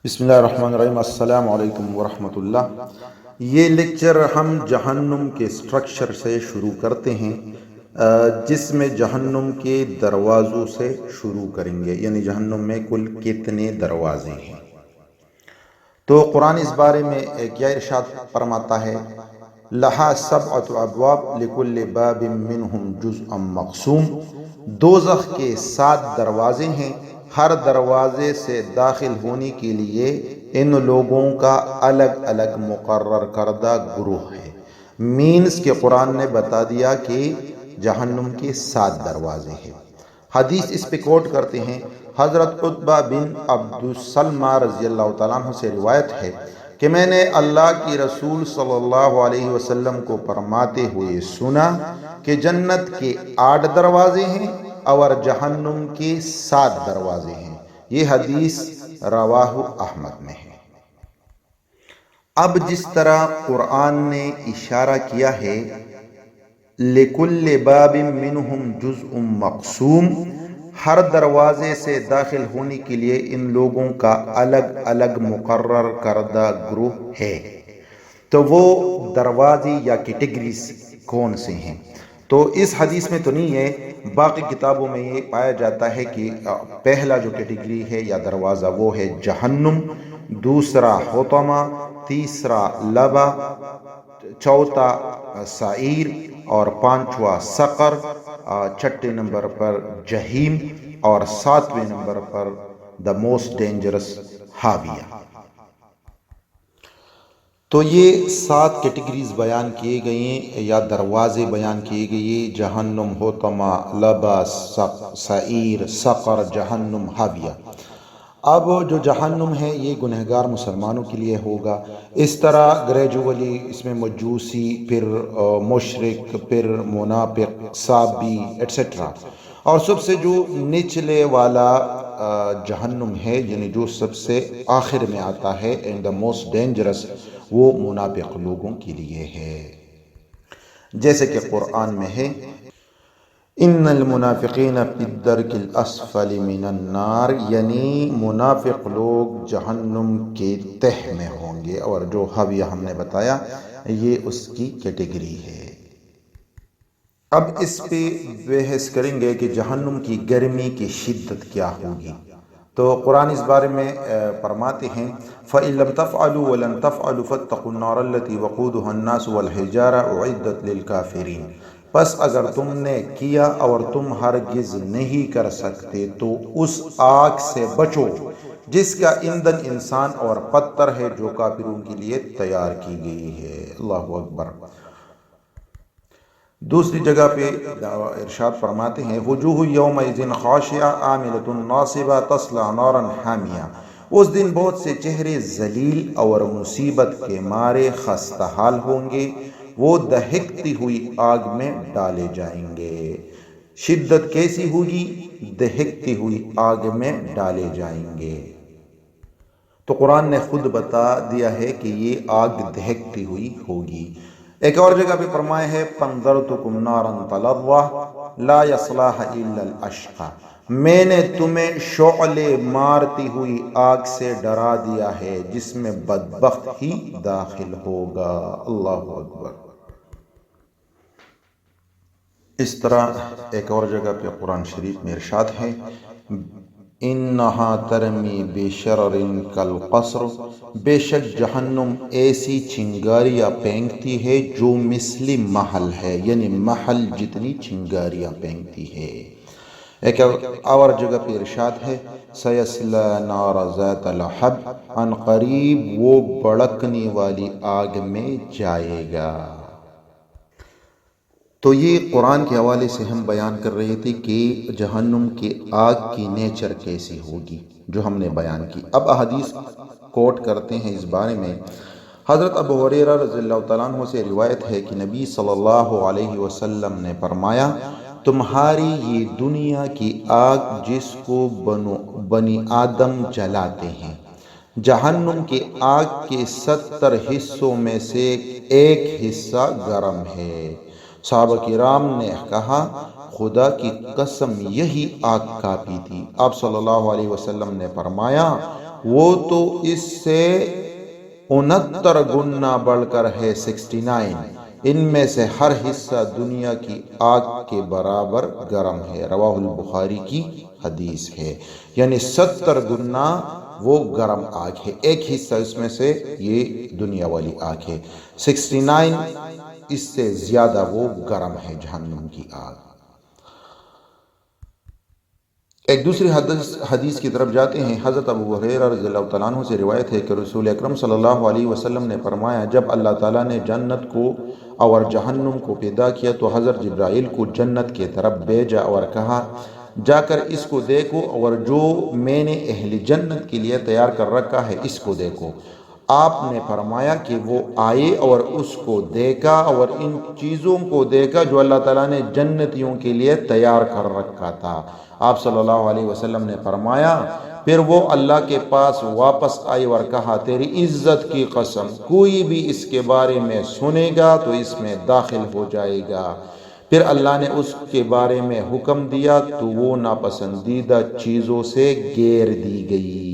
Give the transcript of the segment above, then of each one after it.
بسم اللہ الرحمن الرحیم۔ السلام علیکم ورحمۃ اللہ۔ یہ لیکچر ہم جہنم کے سٹرکچر سے شروع کرتے ہیں، جس میں جہنم کے دروازوں سے شروع کریں گے، یعنی جہنم میں کل کتنے دروازے ہیں۔ تو قرآن اس بارے میں کیا ارشاد فرماتا ہے؟ لہا سبعۃ ابواب لکل باب منہم جزء مقسوم۔ دوزخ کے 7 دروازے ہیں، ہر دروازے سے داخل ہونے کے لیے ان لوگوں کا الگ الگ مقرر کردہ گروہ ہے۔ مینس کے قرآن نے بتا دیا کہ جہنم کے 7 دروازے ہیں۔ حدیث اس پہ کوٹ کرتے ہیں، حضرت عتبہ بن عبد السلمہ رضی اللہ تعالیٰ عنہ سے روایت ہے کہ میں نے اللہ کی رسول صلی اللہ علیہ وسلم کو فرماتے ہوئے سنا کہ جنت کے 8 دروازے ہیں اور جہنم کے 7 دروازے ہیں۔ یہ حدیث رواہ احمد میں ہے۔ اب جس طرح قرآن نے اشارہ کیا ہے لِكُلِّ بَابٍ مِّنْهُمْ جُزْءٌ مَقْسُوم، ہر دروازے سے داخل ہونے کے لیے ان لوگوں کا الگ الگ مقرر کردہ گروہ ہے، تو وہ دروازے یا کیٹیگریز کون سے ہیں؟ تو اس حدیث میں تو نہیں ہے، باقی کتابوں میں یہ پایا جاتا ہے کہ پہلا جو کیٹیگری ہے یا دروازہ وہ ہے جہنم، دوسرا حطمہ، تیسرا لبا، چوتھا سعیر اور 5واں سقر، 6 نمبر پر جہیم اور 7ویں نمبر پر دا موسٹ ڈینجرس ہاویہ۔ تو یہ 7 کیٹیگریز بیان کیے گئے ہیں یا دروازے بیان کیے گئے، جہنم، حطمہ، لبا، سعیر، سقر، جہنم، ہاویہ۔ اب جو جہنم ہے یہ گنہگار مسلمانوں کے لیے ہوگا۔ اس طرح گریجولی اس میں مجوسی، پھر مشرک، پھر منافق، صابی ایٹسٹرا، اور سب سے جو نچلے والا جہنم ہے، یعنی جو سب سے آخر میں آتا ہے اینڈ دا موسٹ ڈینجرس، وہ منافق لوگوں کے لیے ہے، جیسے کہ قرآن میں ہے ان المنافقین فی الدرک الاسفل من النار، یعنی منافق لوگ جہنم کے تہ میں ہوں گے، اور جو حاویہ ہم نے بتایا یہ اس کی کیٹیگری ہے۔ اب اس پہ بحث کریں گے کہ جہنم کی گرمی کی شدت کیا ہوگی۔ تو قرآن اس بارے میں فرماتے ہیں فَإِن لَمْ تَفْعَلُوا وَلَن تَفْعَلُوا فَاتَّقُوا النَّارَ الَّتِي وَقُودُهَا النَّاسُ وَالْحِجَارَةُ أُعِدَّتْ لِلْكَافِرِينَ، پس اگر تم نے کیا اور تم ہرگز نہیں کر سکتے تو اس آگ سے بچو جس کا ایندھن انسان اور پتھر ہے، جو کافروں کے لیے تیار کی گئی ہے۔ اللہ اکبر۔ دوسری جگہ پہ ارشاد فرماتے ہیں وجوہ یومئذ خاشعہ عاملۃ ناصبہ تصلی نارا حامیہ، اس دن بہت سے چہرے ذلیل اور مصیبت کے مارے خستہ حال ہوں گے، وہ دہکتی ہوئی آگ میں ڈالے جائیں گے۔ شدت کیسی ہوگی؟ دہکتی ہوئی آگ میں ڈالے جائیں گے۔ تو قرآن نے خود بتا دیا ہے کہ یہ آگ دہکتی ہوئی ہوگی۔ ایک اور جگہ پہ فرمایا ہے فَانذَرْتُكُمْ نَارًا تَلَظَّىٰ لَا يَصْلَاهَا إِلَّا الْأَشْقَىٰ، میں نے تمہیں شعلے مارتی ہوئی آگ سے ڈرا دیا ہے جس میں بدبخت ہی داخل ہوگا۔ اللہ اکبر۔ اس طرح ایک اور جگہ پہ قرآن شریف میں ارشاد ہے انہا ترمی بشرر کالقصر، بے شک جہنم ایسی چنگاریاں پھینکتی ہے جو مثل محل ہے، یعنی محل جتنی چنگاریاں پھینکتی ہے۔ ایک اور جگہ پہ ارشاد ہے سیصلی نار ذات لہب، ان قریب وہ بھڑکنے والی آگ میں جائے گا۔ تو یہ قرآن کے حوالے سے ہم بیان کر رہے تھے کہ جہنم کی آگ کی نیچر کیسی ہوگی، جو ہم نے بیان کی۔ اب احادیث کوٹ کرتے ہیں اس بارے میں۔ حضرت ابو ہریرہ رضی اللہ تعالیٰ عنہ سے روایت ہے کہ نبی صلی اللہ علیہ وسلم نے فرمایا تمہاری یہ دنیا کی آگ جس کو بنی آدم جلاتے ہیں، جہنم کی آگ کے 70 حصوں میں سے ایک حصہ گرم ہے۔ صحابہ کرام نے کہا خدا کی قسم یہی آگ کافی تھی۔ آپ صلی اللہ علیہ وسلم نے فرمایا وہ تو اس سے 69 گنا بڑھ کر ہے 69۔ ان میں سے ہر حصہ دنیا کی آگ کے برابر گرم ہے۔ رواہ البخاری کی حدیث ہے۔ یعنی 70 گنا وہ گرم آگ ہے، ایک حصہ اس میں سے یہ دنیا والی آگ ہے، 69 اس سے زیادہ وہ گرم ہے جہنم کی آگ۔ ایک دوسری حدیث کی طرف جاتے ہیں۔ حضرت ابو ہریرہ رضی اللہ تعالیٰ عنہ سے روایت ہے کہ رسول اکرم صلی اللہ علیہ وسلم نے فرمایا، جب اللہ تعالیٰ نے جنت کو اور جہنم کو پیدا کیا تو حضرت جبرائیل کو جنت کی طرف بھیجا اور کہا، جا کر اس کو دیکھو اور جو میں نے اہل جنت کے لیے تیار کر رکھا ہے اس کو دیکھو۔ آپ نے فرمایا کہ وہ آئے اور اس کو دیکھا اور ان چیزوں کو دیکھا جو اللہ تعالیٰ نے جنتیوں کے لیے تیار کر رکھا تھا۔ آپ صلی اللہ علیہ وسلم نے فرمایا، پھر وہ اللہ کے پاس واپس آئے اور کہا، تیری عزت کی قسم، کوئی بھی اس کے بارے میں سنے گا تو اس میں داخل ہو جائے گا۔ پھر اللہ نے اس کے بارے میں حکم دیا تو وہ ناپسندیدہ چیزوں سے گیر دی گئی۔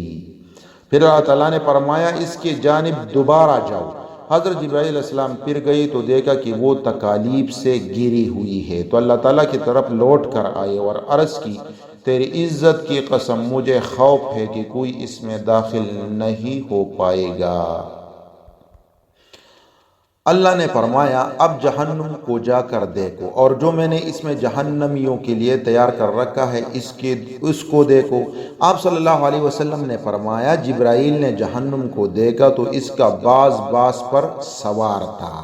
پھر اللہ تعالیٰ نے فرمایا، اس کی جانب دوبارہ جاؤ۔ حضرت جبرائیل علیہ السلام پھر گئی تو دیکھا کہ وہ تکالیف سے گری ہوئی ہے، تو اللہ تعالیٰ کی طرف لوٹ کر آئے اور عرض کی، تیری عزت کی قسم، مجھے خوف ہے کہ کوئی اس میں داخل نہیں ہو پائے گا۔ اللہ نے فرمایا، اب جہنم کو جا کر دیکھو اور جو میں نے اس میں جہنمیوں کے لیے تیار کر رکھا ہے اس کو دیکھو۔ آپ صلی اللہ علیہ وسلم نے فرمایا، جبرائیل نے جہنم کو دیکھا تو اس کا باز پر سوار تھا،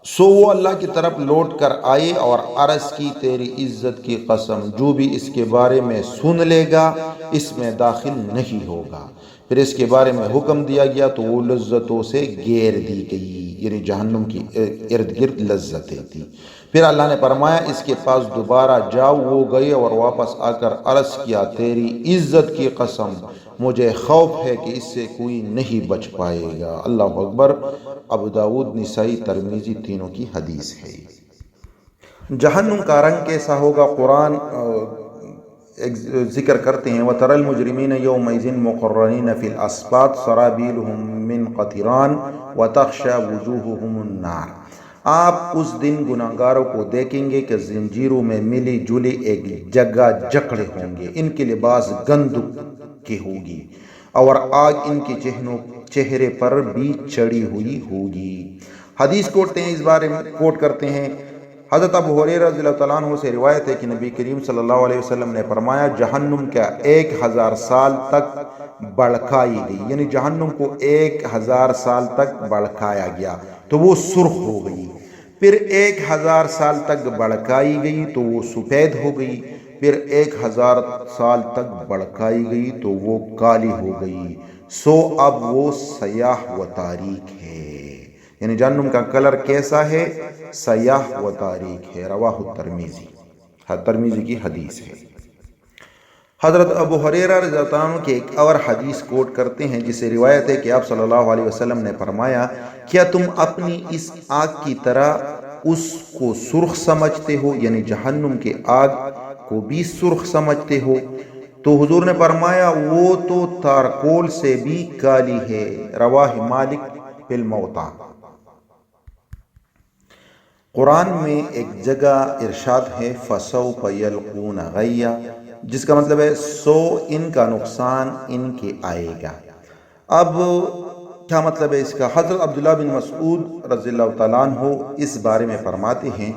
سو وہ اللہ کی طرف لوٹ کر آئے اور عرض کی، تیری عزت کی قسم، جو بھی اس کے بارے میں سن لے گا اس میں داخل نہیں ہوگا۔ پھر اس کے بارے میں حکم دیا گیا تو وہ لذتوں سے گیر دی گئی، یعنی جہنم کی ارد گرد لذتیں تھی۔ پھر اللہ نے فرمایا، اس کے پاس دوبارہ جاؤ۔ وہ گئے اور واپس آ کر عرض کیا، تیری عزت کی قسم، مجھے خوف ہے کہ اس سے کوئی نہیں بچ پائے گا۔ اللہ اکبر۔ ابو داؤد، نسائی، ترمذی تینوں کی حدیث ہے۔ جہنم کا رنگ کیسا ہوگا؟ قرآن ذکر کرتے ہیں، وَتَرَى الْمُجْرِمِينَ يَوْمَئِذٍ مُقَرَّنِينَ فِي الْأَصْفَادِ سَرَابِيلُهُم مِّن قَطِرَانٍ وَتَغْشَىٰ وُجُوهُهُمُ النَّارُ۔ آپ اس دن گناہگاروں کو دیکھیں گے کہ زنجیروں میں ملی جلی ایک جگہ جکڑے ہوں گے، ان کے لباس گندک کی ہوگی اور آگ ان کے چہرے پر بھی چڑھی ہوئی ہوگی۔ حدیث اس بارے میں کوٹ کرتے ہیں۔ حضرت ابو ہریرہ رضی اللہ تعالیٰ عنہ سے روایت ہے کہ نبی کریم صلی اللہ علیہ وسلم نے فرمایا، جہنم کا 1000 سال تک بھڑکائی گئی، یعنی جہنم کو 1000 سال تک بھڑکایا گیا تو وہ سرخ ہو گئی، پھر 1000 سال تک بھڑکائی گئی تو وہ سفید ہو گئی، پھر 1000 سال تک بھڑکائی گئی تو وہ کالی ہو گئی، سو اب وہ سیاہ و تاریک ہے۔ یعنی جہنم کا کلر کیسا ہے؟ سیاہ و تاریک ہے۔ رواہ الترمذی، ترمذی کی حدیث ہے۔ حضرت ابو ہریرہ رضی اللہ عنہ کی ایک اور حدیث کوٹ کرتے ہیں جسے روایت ہے کہ آپ صلی اللہ علیہ وسلم نے فرمایا، کیا تم اپنی اس آگ کی طرح اس کو سرخ سمجھتے ہو؟ یعنی جہنم کے آگ کو بھی سرخ سمجھتے ہو؟ تو حضور نے فرمایا، وہ تو تارکول سے بھی کالی ہے۔ رواہ مالک فی الموطا۔ قرآن میں ایک جگہ ارشاد ہے، فَسَوْفَ يَلْقُونَ غَيًّا، جس کا مطلب ہے سو ان کا نقصان ان کے آئے گا۔ اب کیا مطلب ہے اس کا؟ حضرت عبداللہ بن مسعود رضی اللہ تعالیٰ عنہ اس بارے میں فرماتے ہیں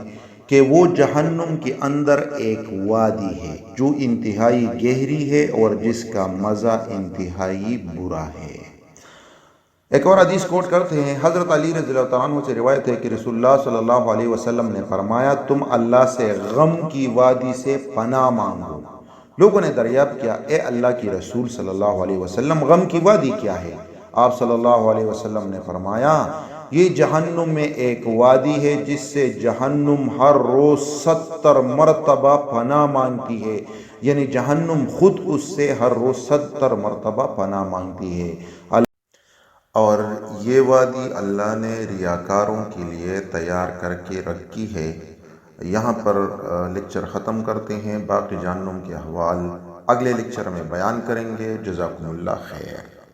کہ وہ جہنم کے اندر ایک وادی ہے جو انتہائی گہری ہے اور جس کا مزہ انتہائی برا ہے۔ ایک اور حدیث کوٹ کرتے ہیں، حضرت علی رضی اللہ تعالیٰ عنہ سے روایت ہے کہ رسول اللہ صلی اللہ علیہ وسلم نے فرمایا، تم اللہ سے غم کی وادی سے پناہ مانگو۔ لوگوں نے دریافت کیا، اے اللہ کی رسول صلی اللہ علیہ وسلم، غم کی وادی کیا ہے؟ آپ صلی اللہ علیہ وسلم نے فرمایا، یہ جہنم میں ایک وادی ہے جس سے جہنم ہر روز 70 مرتبہ پناہ مانگتی ہے، یعنی جہنم خود اس سے ہر روز 70 مرتبہ پناہ مانگتی ہے۔ اور یہ وادی اللہ نے ریاکاروں کے لیے تیار کر کے رکھی ہے۔ یہاں پر لیکچر ختم کرتے ہیں، باقی جہنم کے احوال اگلے لیکچر میں بیان کریں گے۔ جزاکم اللہ خیر۔